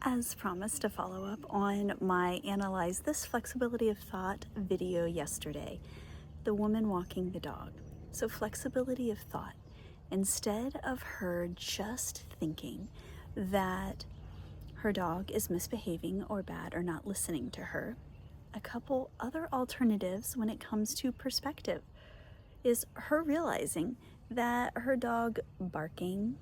As promised, to follow up on my Analyze This Flexibility of Thought video yesterday, the woman walking the dog. So flexibility of thought. Instead of her just thinking that her dog is misbehaving or bad or not listening to her, a couple other alternatives when it comes to perspective is her realizing that her dog barking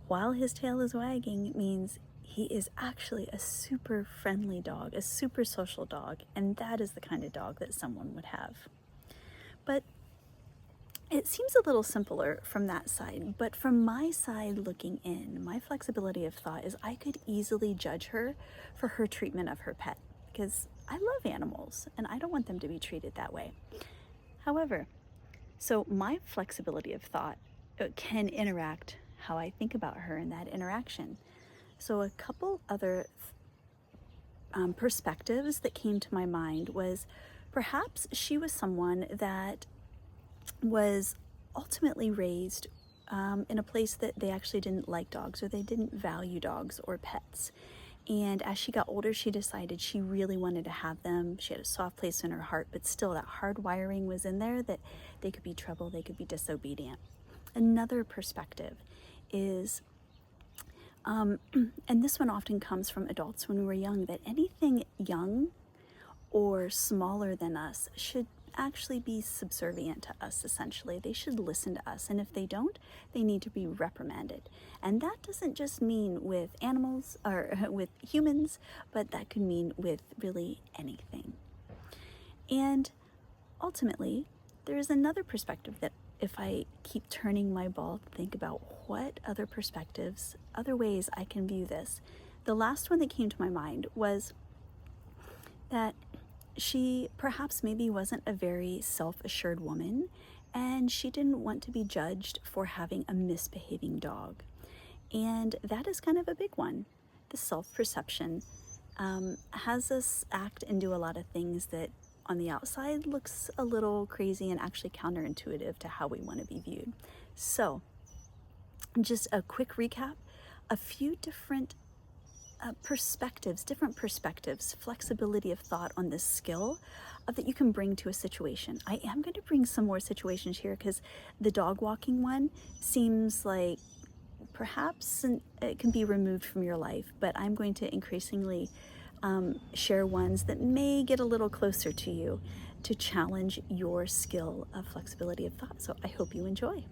while his tail is wagging means he is actually a super friendly dog, a super social dog, and that is the kind of dog that someone would have. But it seems a little simpler from that side, but from my side looking in, my flexibility of thought is I could easily judge her for her treatment of her pet because I love animals and I don't want them to be treated that way. However, so my flexibility of thought can interact how I think about her in that interaction. So a couple other perspectives that came to my mind was perhaps she was someone that was ultimately raised in a place that they actually didn't like dogs or they didn't value dogs or pets. And as she got older, she decided she really wanted to have them. She had a soft place in her heart, but still that hard wiring was in there that they could be trouble, they could be disobedient. Another perspective is, and this one often comes from adults when we were young, that anything young or smaller than us should actually be subservient to us, essentially. They should listen to us, and if they don't, they need to be reprimanded. And that doesn't just mean with animals or with humans, but that could mean with really anything. And ultimately, there is another perspective that if I keep turning my ball to think about what other perspectives, other ways I can view this, the last one that came to my mind was that she perhaps maybe wasn't a very self-assured woman, and she didn't want to be judged for having a misbehaving dog. And that is kind of a big one. The self-perception has us act and do a lot of things that on the outside looks a little crazy and actually counterintuitive to how we want to be viewed. So just a quick recap, a few different different perspectives, flexibility of thought on this skill that you can bring to a situation. I am going to bring some more situations here because the dog walking one seems like perhaps it can be removed from your life, but I'm going to increasingly share ones that may get a little closer to you to challenge your skill of flexibility of thought. So I hope you enjoy.